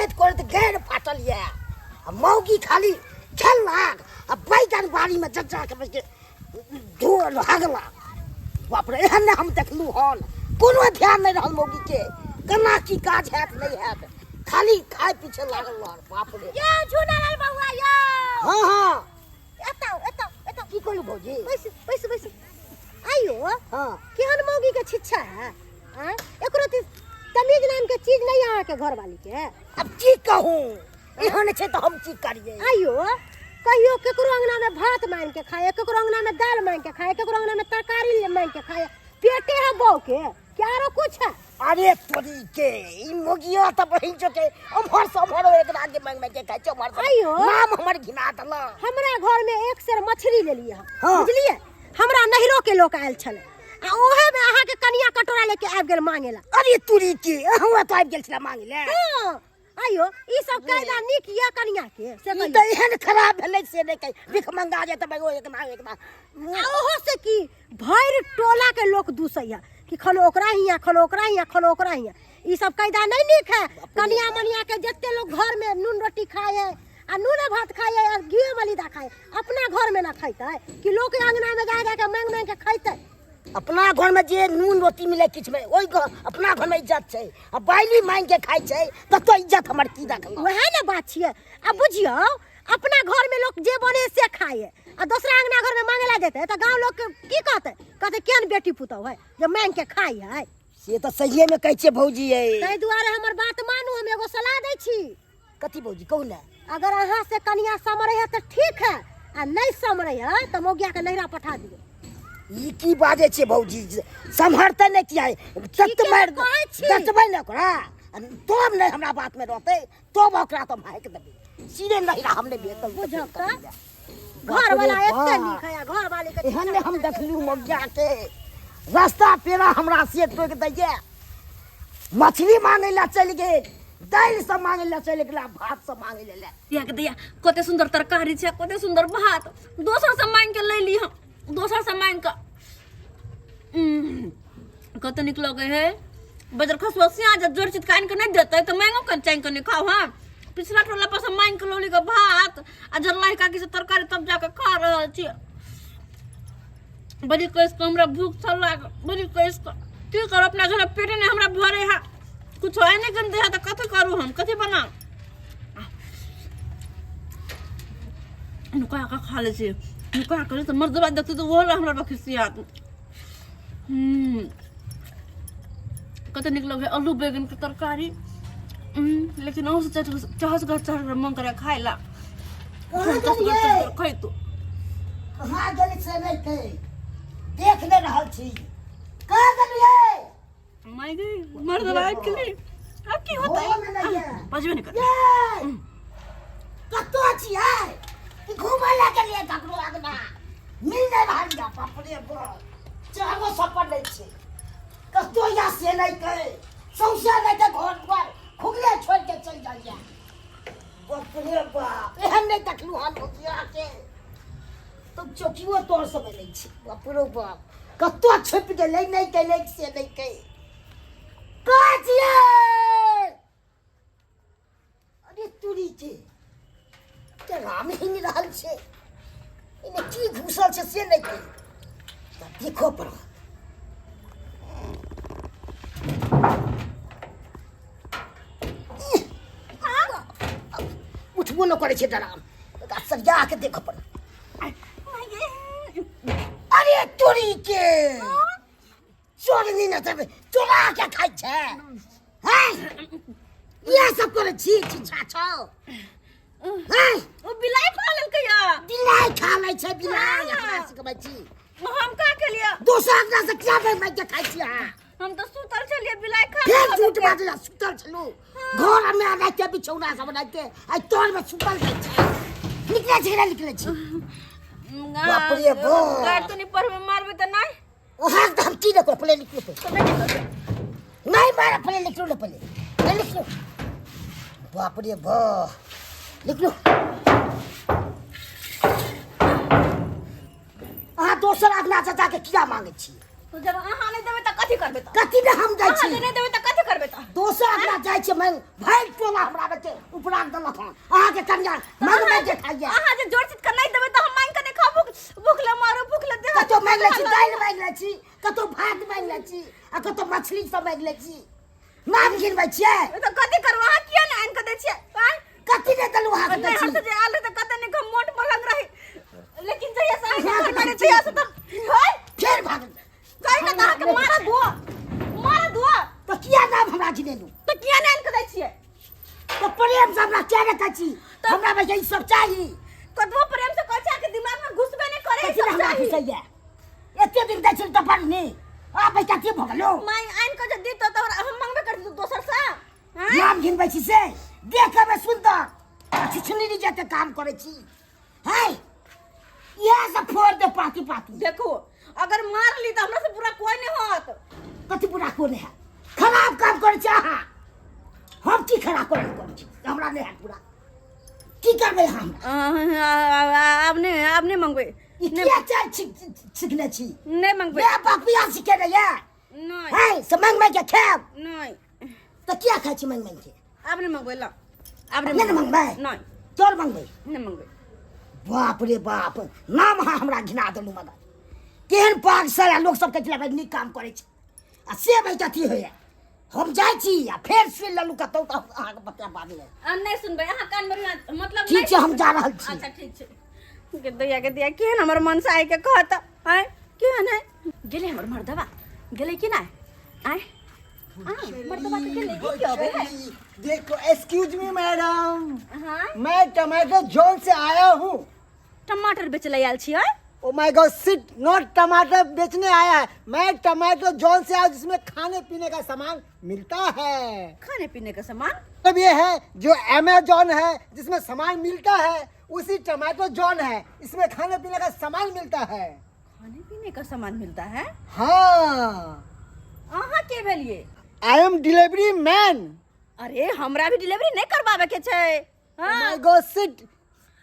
करैत करैत घेर फाटल ये मौगी खाली खेललक आ बैगन बाड़ी में जज्जा के बैठ के धोल हगला बाप रे एहन हम देखलू हन कोनो ध्यान नहीं रहल मौगी के केना की काज हैत नहीं हैत खाली खाए पीछे लागल रह बाप रे ये झूलालाल बउआ यो हां हां एता की कहलू भौजी बैस आइयो हां केहन मौगी के छिच्छा है हैं एकरो तमीज नाम के चीज नहीं आके के घर वाली के अब की कहूं एहन छे तो हम की करिए आइयो कहियो केकरो अंगना में भात मांग के खाए केकरो अंगना में दाल मांग के खाए केकरो अंगना में तरकारी मांग के खाए पेटे है बौ के क्या रो कुछ है अरे तोरी के ई मोगिया त बहिन जो के अमहर समहर एक आगे मांग के खाइ छ मार आइयो नाम हमर घिना दला हमरा घर में एक सेर मछली ले लिए हाँ। बुझलिए हमरा नहिरो के लोग आयल छले आ ओहे में अहाँ के कनिया कटोरा लेके आबि गेल मांगेला अरे तोरी के हुआ तो आबि गेल छला मांगे ले हां आइयो ई सब कायदा निक या कनिया के से ई त एहन खराब भेलै से नहीं कहि भिख मंगा जे त बगो एक ना ओहो से की भैर टोला के लोग दूसैया कि खलो ओकरा हिया खलो ओकरा हिया खलो ओकरा हिया ई सब कायदा नहीं निक है कनिया मनिया के जत्ते लोग घर में नून रोटी खाए आ नून भात खाए और घी मलिदा खाए अपना घर में ना खैतै कि लोग के अंगना में जा के मांग मांग के खैतै अपना घर में जे नून रोटी मिले किछ में ओई अपना घर में इज्जत छै आ बाइली मांग के खाइ छै त तो इज्जत हमर की रखल वह ना बात छिए अब बुझियो अपना घर में लोग जे बने से खाए आ दूसरा अंगना घर में मांगला देते त गांव लोग के की कहते केन बेटी पुतौ है जे मांग के खाई है से त सहिए में कहै छै भौजी ए तै दुआरे हमर बात मानू हम एगो सलाह दै छी कथी भौजी कहू ना अगर अहाँ से कनिया समरे है त ठीक है आ नहीं समरे है त मोगिया के नहिरा पठा दियो ई की बाजे छै भौजी संभरते नहीं किया सत मार दतबै न ओकरा तब नहीं हमरा बात में रहते तब ओकरा तो भाग देबे सीधे नहीं हम नहीं बेतल बुझका घर वाला एते निक है घर वाले के एहन हम देखलू मगिया के रास्ता पेरा हमरा से टोक दैये मछली मांगे ला चल गेल दाल सब मांगे ला चल गेला भात सब मांगे ले दिया के दिया कते सुंदर तरकारी छै कते सुंदर भात दोसर से मांग के ले ली हम दोसर से मांग के कते निक लगे है बजर खसवा सिया जब जोर चित कान के नहीं देते तो मांगो कन चाइन के नहीं खाओ हां पिछला टोला पर से मांग के लोली के भात आ जरलाई का की से तरकारी तब जाके खा रहल छी बड़ी कस के हमरा भूख छ लाग बड़ी कस के की कर अपना घर पेटे ने हमरा भरे है कुछ है नहीं गंदे है तो कथि करू हम कथि बनाऊ नुका का खा ले छी नुका करे तो मर्दबा देखते तो वो हमरा बखिसियात कते निक लगे आलू बैगन के तरकारी लेकिन औ से चहस घर चढ़ मन करे खाइला खाइ तो कहां गेल से नहीं के देख ले रहल छी कहां गेलिए माय गे मर्दबा के लिए अब की होता है बजबे नहीं कर कतो छी है घूमे ला के लिए ककरो आगना मिल जाए भांगा पपड़े बो चाहो सपन नहीं छे कतो या से नहीं कहे सौसा नहीं के घर पर खुगले छोड़ के चल जाइए पपड़े बाप एहन नहीं देखलू हम भुजिया के तुम चोकियो तोड़ सब नहीं छे पपड़ो बाप कतो छिप गेलै नहीं केलै से नहीं कहे काजिए अरे तुरी के राम हिंग रहल छे इने की घुसल छे से नहीं कही देखो पर उठबो न करे छे डराम सरिया के देखो पर अरे तोरी के चोरनी न तबे चोरा के खाइ छे हैं ये सब करे छी छाछो हैं ओ बिलाई खा लेल के या बिलाई खा ले छे बिलाई हमरा से कहै छी हम का के लिए दोसर अपना से क्या मैं के खाइ छी हम तो सुतल छलिए बिलाई खा फिर झूठ बात जा सुतल छलू घर में आना के बिछौना सब बना के आ तोर में सुतल जाय छे निकले छे ना निकले छे बाप रे बाप गाड़ तो नहीं पर में मारबे त नहीं ओ हां हम की देखो पहले निकलो नहीं मारा पहले निकलो पहले निकलो बाप रे बाप निकलो दोसर अगला चाचा के किया मांगे छी तो जब अहाँ नहीं देबे त कथी करबे त कथी ने हम जाय अहाँ छी जे नहीं देबे त कथी करबे त दोसर अपना जाय छी मैं भाई टोला हमरा बच्चे उपराग देलक हन अहाँ के कन्या मन में जे खाइए अहाँ जे जोर चीज के नहीं देबे त हम मांग के नहीं खाबो भूखले मारो भूखले देह कतो मांग ले छी दाल मांग ले छी कतो भात मांग ले छी आ कतो मछली सब मांग ले छी नाम गिनबै छियै त कथी करबो अहाँ किया नहीं आन के दे छियै आय कथी ने दलु अहाँ के नहीं छी हम जे आले त कते नहीं हम मोट मलंग रही लेकिन जहिया से अहाँ घर में जहिया से त होय फेर भाग कहीं ना कहा के मारा दो तो किया नाम हमरा गिनेलु तो किया नहीं आन के दे छियै तो प्रेम से हमरा क्या रखा छी हमरा में यही सब चाहिए कतबो प्रेम से कहछा के दिमाग में घुसबे नहीं करे कथी सब हमरा चाहिए घुसैया एते दिन दै छी त पढ़नी आ पैसा के भगलो मैं आइन के जे दी तो हम मांगबे कर दी दोसर से हैं नाम गिनबै छी से देखे में सुंदर अच्छी सुनी जते काम करे छी है ये सब फोड़ दे पाती पाती देखो अगर मार ली तो हमरा से पूरा कोई नहीं होत कथी पूरा कोने है खराब काम करे छी अहाँ हम की खराब करे छी हमरा नहीं है पूरा की करबे हम आपने मांगबे क्या चाह सीखने छी नहीं मांगबे मैं बकरिया सीखे रही है नहीं है से मांग के खेब नहीं तो क्या खाई छी मांग के आपने मांगबे ला आपने नहीं मांगबै नहीं चोर मांगबै नहीं मांगबे बाप रे बाप नाम अहाँ हमरा घिना देलु मगर केहन पाग सारा लोग सब कहै छै नीक काम करे छै आ से भाई कथी होय हम जाय छी आ फेर सुन लेलु कतौ त अहाँ के बता बाद ले नहीं सुनबे अहाँ कान में मतलब ठीक छै हम जा रहल छी अच्छा ठीक छै के दिया केहन हमर मन से आइ के कहत आय केहन है गेले हमर मर्दवा गेले कि ना आय मर्दवा के गेले की होबे है देखो एक्सक्यूज मी मैडम हां मैं टमाटो जोन से आया हूँ टमाटर बेचले आयल छी oh my God shit not टमाटर बेचने आया है मैं टमाटो जोन से आया जिसमें खाने पीने का सामान मिलता है खाने पीने का सामान अब ये है जो अमेजोन है जिसमें सामान मिलता है उसी टमाटो जोन है इसमें खाने पीने का सामान मिलता है खाने पीने का सामान मिलता है हाँ अहाँ के भेलिए आई एम डिलीवरी मैन अरे हमरा भी डिलीवरी नहीं करवावे के छै हां माय गॉड सिट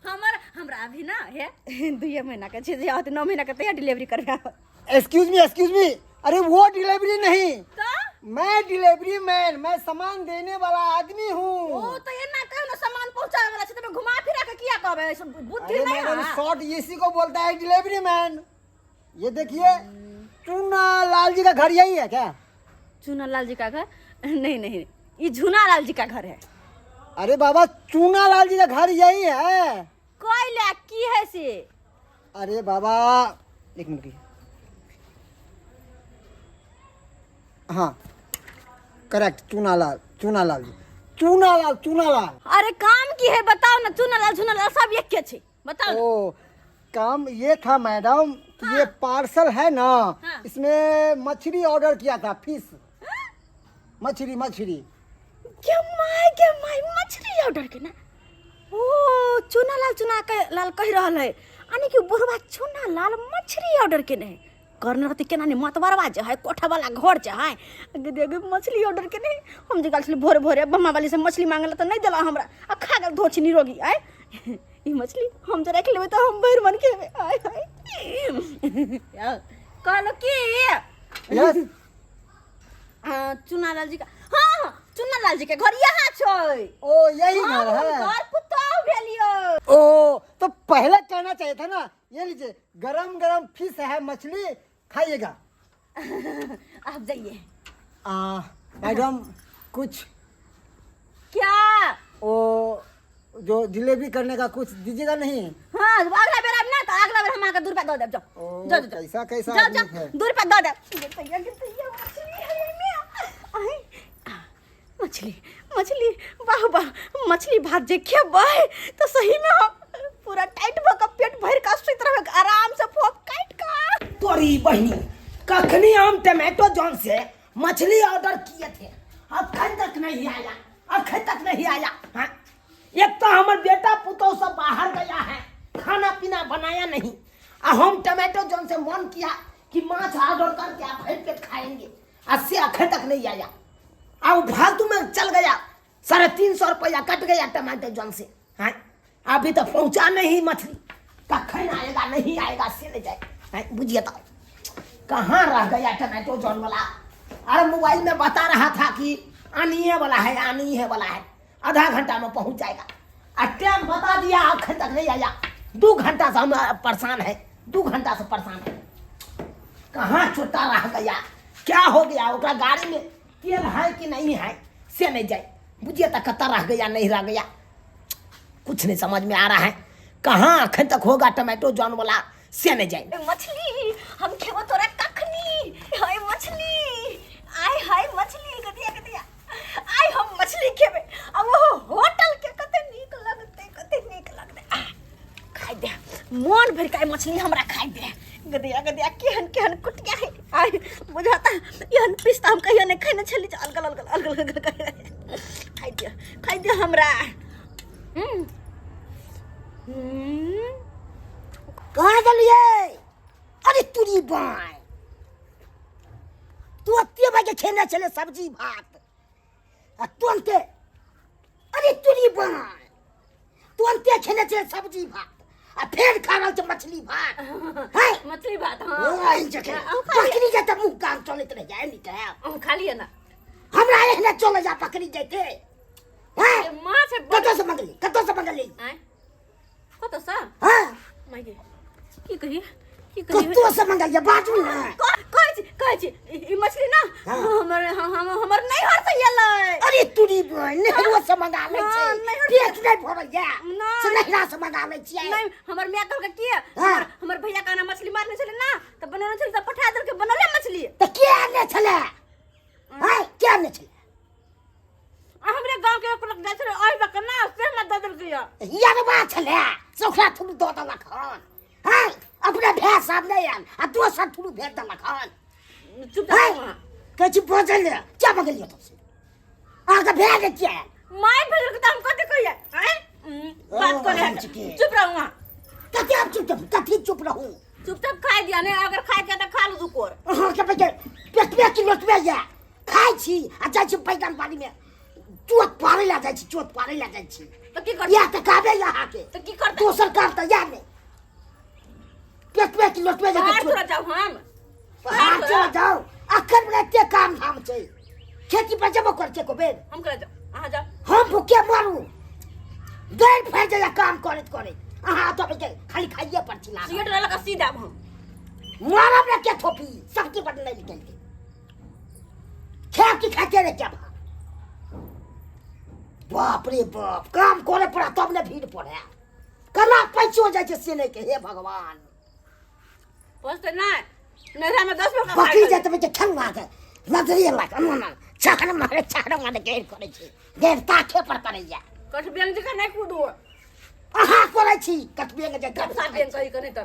हमरा अभी ना है 2 महीना के छै जे 9 महीना के तैयार डिलीवरी करवा एक्सक्यूज मी अरे वो डिलीवरी नहीं तो मैं डिलीवरी मैन मैं सामान देने वाला आदमी हूँ ओ तो ये ना कहनो सामान पहुंचावे वाला छै त घुमा फिरा के किया कहबे बुद्धि अरे नहीं मैडम है शॉर्ट इसी को बोलता है डिलीवरी मैन ये देखिए चूना लाल जी का घर यही है क्या चूना लाल जी का घर नहीं ये झूना लाल जी का घर है अरे बाबा चूना लाल जी का घर यही है कोई ला की है से अरे बाबा एक मिनट हाँ करेक्ट चूना लाल अरे काम की है बताओ ना चूना लाल सब एक के छै बताओ ना। ओ काम ये था मैडम कि ये पार्सल है ना हाँ। इसमें मछली ऑर्डर किया था फिश मछली क्या माय मछली ऑर्डर के ना ओ चूना लाल कह रहल है यानी कि बुढ़वा चूना लाल मछली ऑर्डर के नहीं करने रहती केना नहीं मतबरवा जे है कोठा वाला घर जे है देगे मछली ऑर्डर के नहीं हम जे गल भोरे बम्मा वाली से मछली मांगला तो नहीं देला हमरा आ खा गल धोछ निरोगी आय ई मछली हम जे रख लेबे तो हम भर मन के आय कहलो की यस चूना लाल जी का हाँ चूना लाल जी के घर यहाँ छै ओ यही घर है घर पुतौ भेलियो ओ तो पहले कहना चाहिए था ना ये लीजिए गरम फिश है मछली खाइएगा आप जाइए मैडम कुछ क्या ओ जो डिलीवरी करने का कुछ दीजिएगा नहीं हाँ अगला बेर अब ना तो अगला बेर हम आके 2 रुपया दो देब ओ, जाओ कैसा आदमी है 2 रुपया दो देब मछली वाह मछली भात जे खेबै तो सही में हम पूरा टाइट भ के पेट भर के सुत रहबे आराम से फोक काट के तोरी बहनी कखनी हम टमाटो जॉन से मछली ऑर्डर किए थे अखन तक नहीं आया हाँ? एक तो हमारे बेटा पुतौ सब बाहर गया है खाना पीना बनाया नहीं हम टमाटो जॉन से मन किया कि माछ ऑर्डर करके आप भर पेट खाएंगे से अखन तक नहीं आया अब फालतू में चल गया 350 रुपया कट गया टमाटो जॉन से हाँ? अभी तो पहुंचा नहीं मछली कखन आएगा नहीं आएगा से ले जाए बुझिए तो कहाँ रह गया टमाटो जॉन वाला? अरे मोबाइल में बता रहा था कि आने वाला है, आने वाला है, आधा घंटा में पहुंच जाएगा। टाइम बता दिया, आखिर तक नहीं आया। 2 घंटा से हम परेशान है, 2 घंटा से परेशान है। कहाँ छोटा रह गया? क्या हो गया? ओकरा गाड़ी में तेल है कि नहीं है से नहीं जाए। बुझिए तक कता रह गया, नहीं रह गया, कुछ नहीं समझ में आ रहा है। कहाँ आखिर तक होगा टमाटो जॉन वाला से नहीं जाए। मछली हम खेबो तोरा कखनी। हाय मछली, आय हाय मछली, गदिया गदिया, आय हम मछली खेबे। अब वो होटल के कते नीक लगते, कते नीक लगते। खाइ दे, मन भर के मछली हमरा खाइ दे। गदिया गदिया केहन केहन कुटिया है। आय बुझाता यहन पिस्ता हम कहियो नहीं खाइने छली। अलगल अलगल अलगल अलगल खाइ दे हमरा। कहाँ गलिए? अरे तुरी बाय, तू अत्ते भाई के खेने चले सब्जी भात, तुरंते। अरे तुरी बाय, तुरंते खेने चले सब्जी भात, फिर खा रहा मछली भात है। मछली भात पकड़ी जाता मुंह काम चलते रह जाए नहीं खा लिया ना। हमरा एहने चले जा पकड़ी जाते हैं। माछ कतो से मंगली, कतो से मंगली, कतो सा हां माइगे की कही कतो से मंगलिया बाजू ना कहै छी ई मछली ना हमर नहीं हर से येलै। अरे तुरी बहन नेहरो से मंगा ले छै, पेट नहीं भरल जा से नहिरा से मंगा ले छियै। नहीं हमर मियां कहल के हमर भैया का ना मछली मारने छले ना त बनने छले त पठा दल के बनले मछली। त के आने छले? हां के आने छले? हमरे गांव के लोग जाय छले ओइ बक ना से मत ददल के यार बा छले सोखरा थुल दो दलक हन। हां अपने भैंस साहब नहीं आन आ दोसर थुल भेज दलक हन। चुप कह छी बोझल क्या मंगलियो तो से आगे भेज दे क्या माय भेज के हम कते कहिए हैं बात करे। चुप रहू कते आप चुप रहूं? चुपचाप खाइ दिया ने, अगर खाइ के त खा लू दुकोर। हां के पेट की लोटबे या खाइ छी आ जाय छी बैगन बाड़ी में चोट पारे ला जाय छी, चोट पारे ला जाय छी। त की कर या त काबे यहाँ के त की कर दोसर काम त या नहीं। पेट की लोटबे जा बाहर थोड़ा जाओ हम हां चलो जाओ। अखन में ते काम धाम छै, खेती पर जब कर के को बेर हम कर जाओ। आ जाओ हम भूखे मारू देर फैल जाए काम करत करत। अहाँ तो खाली खाइए पर चिल्ला सीट रहल का सीधा हम मारा में क्या थोपी सबकी बट नहीं निकल के खा की खाते रह क्या। बाप रे बाप, काम करे पड़ा तब ने भीड़ पड़े कला पैचो जाय से नहीं के। हे भगवान पोस्ते ना नहरा में 10 रुपया बकरी जाते बच्चे ठंडा के नजरिए लाग अनना चाखन मारे गेर करे छी, गेर ताखे पर पड़े जा। कठ बेंग का नहीं कूदो अहाँ करे छी कटबे के कब सा बेंग कही करे त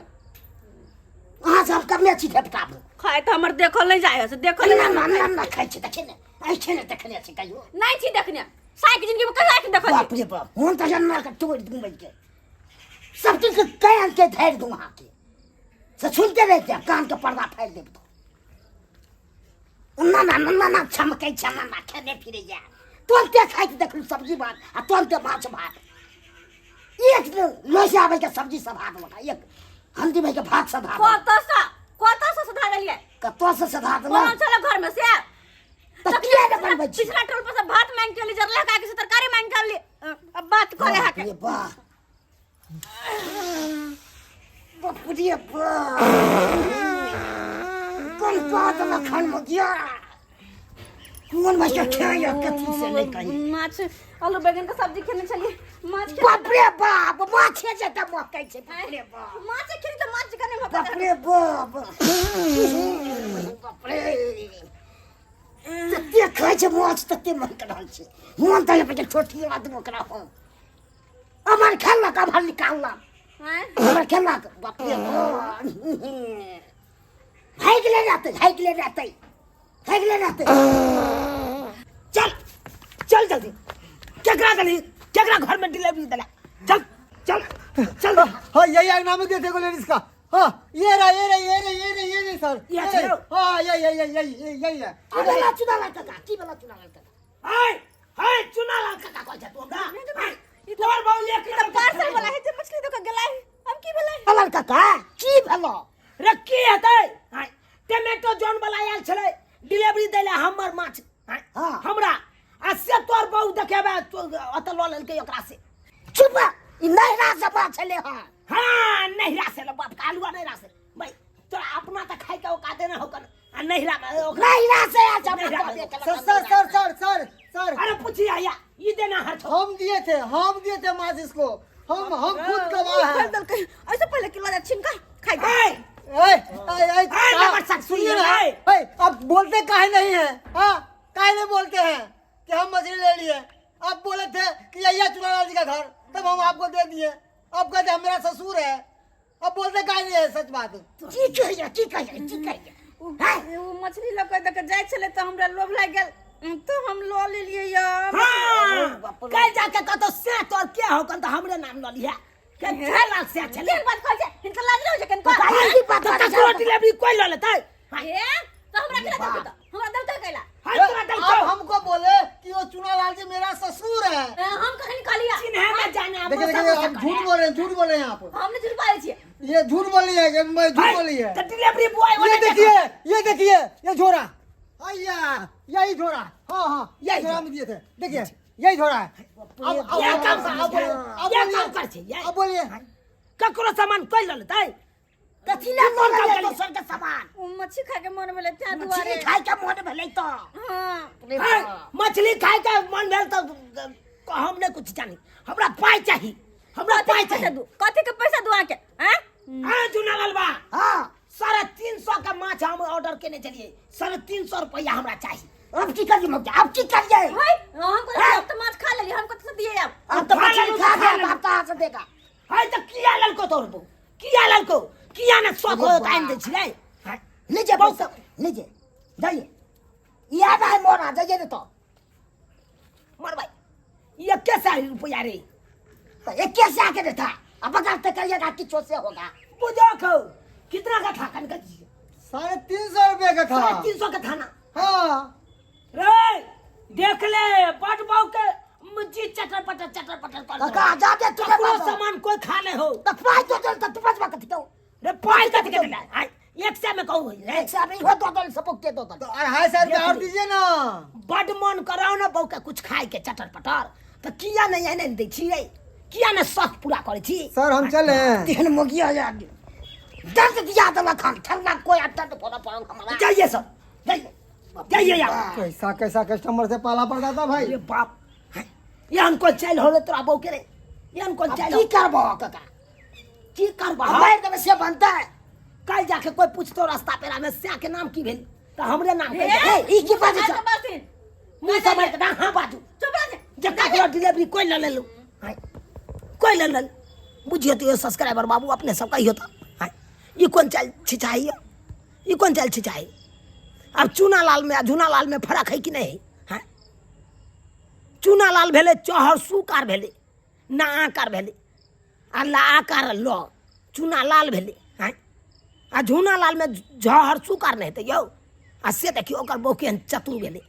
अहाँ सब करने छी झपटाबू खाए त हमर देखल नहीं जाय से देखल ना खाइ छी देखे ने आई छने देखने छी कहियो नहीं छी देखने साई की जिंदगी में कहिया के देखल। बाप रे बाप, हम त जन्म के तोड़ दूं के सब चीज के कह के धैर्य दूं वहां के से सुनते रह जा कान के पर्दा फाड़ देब तो ना चमके ना खेने फिरे जा। तुरंते खाइ के देखलू सब्जी भात आ तुरंते माछ भात। एक दिन लोसे आवे के सब्जी सब भात बना, एक हल्दी भाई के भात सब भात कोता से सुधा गेलिए कतो से सधा दे कौन चले घर में से त किया ने बनबै छी। पिछला टोल पर से भात मांग के ली जरले का के तरकारी मांग के ली। अब बात करे हा के वाह बाप रे बाप, कौन बात लखन हो गया कौन भाषा खाया कथी से नहीं कही। माछ आलू बैगन का सब्जी खेने चलिए माछ बाप रे बाप, माछ है जता मकई से बाप रे बाप, माछ खेली तो माछ का नहीं बाप रे बाप, बाप रे तते खाइ छै माछ तते मन कर रहल छै। मन त पे छोटी आदमी ओकरा हो अमर खेलना का भर निकालना अमर खेलना बाप रे बाप भाग ले जाते चल चल जल्दी केकरा घर में डिलीवरी देला चल। हाँ यही नाम है देखो लेडीज का। हाँ ये रहा सर ये चलो। हाँ यही है। चुना लड़का हाय चुना लड़का कह जा तोरा तोर बाऊ ले के पार्सल वाला है जे मछली तो का गेला है अब की भेलै लड़का का की भेलो रे की हेतै हाय तेमे के ओकरा से चुप ई नहिरा से बात चले हां नहिरा से लो बाप कालुआ नहिरा से भाई तोरा अपना त खाइ के औकात न होकन आ नहिरा में ओकरा नहिरा से आ सर अरे पूछिए आया ये देना है तो हम दिए थे माचिस को हम खुद गवाह हैं। ऐसे पहले किलो छिनका खाई सुनिए अब बोलते काहे नहीं है? हाँ काहे नहीं बोलते हैं कि हम मछली ले लिए? आप बोले थे कि यही चुनालाल जी का घर, तब हम आपको दे दिए। अब कहते हम मेरा ससुर है, अब बोलते काहे नहीं है? सच बात ठीक है वो मछली लग के जाय छले तो हमरा लोभ लाग गेल तो हम लो ले लिए यार। हां कल जाके कतो से तोर के होकन त हमरे नाम ल लिया के 6 लाख से चले बात कह जे हिनका लाज रहो जे कन को काहे की बात तो डिलीवरी कोई ल लेतै हे तो हमरा केला दे तो हमरा दलता कैला आप हमको बोले कि वो चुनालाल जी मेरा ससुर है। हम कहीं निकालिया चिन्ह में जाने देखिए आप झूठ बोल रहे हैं आप। हमने झूठ पाए छिए ये झूठ बोली है कि मैं झूठ बोली है? तो डिलीवरी बॉय ये देखिए ये झोरा अय्या यही झोरा। हाँ यही झोरा में दिए थे। देखिए यही झोरा है। ये काम कर छे अब बोलिए ककरो सामान कोई ल लेतै कथि ले मोन कर सर के सामान मच्छी खा के मन भेले त्या मछली दुआरे खाय के मन भेलै तो हां मछली खाय के मन भेल तो हम ने कुछ जानी हमरा पाई चाहिए कथि के पैसा दुआ के हैं हां चुनालाल बा हां 350 का माछ हम ऑर्डर केने चलिए 350 रुपया हमरा चाहिए। अब की करिए मौजा अब की करिए भाई हमको तो माछ खा लेली हमको तो दिए अब तो मछली खा के आप कहां से देगा? हाय तो किया ललको तोरबो किया ललको किया ने सो को टाइम दे छिले लीजिए बहुत लीजिए जाइए याद है मोरा जाइए तो मर भाई ये कैसा रुपया रे तो ये कैसे आके देता अब अगर तक करिएगा किचो से होगा बुझो खो कितना का था कन का 350 रुपए का था। 350 का था ना? हाँ रे देख ले बट बाऊ के मुझे चटर पटर कर का जाके तुम सामान कोई खा ले हो तो पाई तो चल तो बच बात तो रे पाई का के ले हां एक से में कहू एक से में हो तो सबक के तो 250 रुपए और दीजिए ना। बड मन कराओ ना बाऊ के कुछ खाए के चटर पटर तो किया नहीं एने दे छी रे किया ने शौक पूरा करे छी। सर हम चले तीन मुगिया जा दर्द दिया दवा खान ठंडा कोई अट्टा तो फोड़ा पड़ा हमारा जाइए सर जाइए यार कैसा कस्टमर से पाला पड़ता था भाई। अरे बाप ये हमको चल हो तोरा बहू के रे ये हमको चल की करबो काका की करबो हमारे तब से बनता है कल जाके कोई पूछतो रास्ता पेरा में से के नाम की भेल तो हमरे नाम के ई की बात है मुंह समझ के हां बाजू चुप रह जक्का के डिलीवरी कोई ले लो कोई ले बुझियो तो सब्सक्राइबर बाबू अपने सब का ही होता है ये कौन चल छिचाई ये कौन चल छिचाई। अब चूनालाल में झूनालाल में फर्क है कि नहीं है? चूनालाल भेले चहर सुकार भेले ना आकार भेले आ ला आकार लो चूनालाल भेले हैं आ झूनालाल में झहर सुकार नहीं तो यो आ से देखियो ओकर बहु चतुर भेले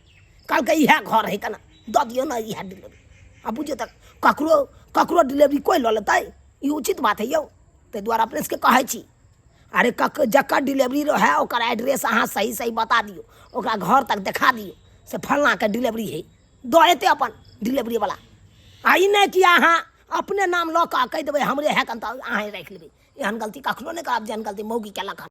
कल के इहा घर है कना द दियो ना इहा डिलीवरी आ बुझे तक ककरो डिलीवरी कोई ल लेतै ई उचित बात है यो ते द्वारा अपने के कहै छी अरे जकर डिलीवरी रहे ओकर एड्रेस अहाँ सही बता दियो ओकरा घर तक दिखा दियो से फलना के डिलीवरी है दो एते अपन डिलीवरी वाला आई नहीं कि अहाँ अपने नाम लऽ कऽ कहि देबै हमरे है कन तऽ अहाँ राखि लेबै एहन गलती कखनो नहि करब जेहन गलती मौगी केलक हन।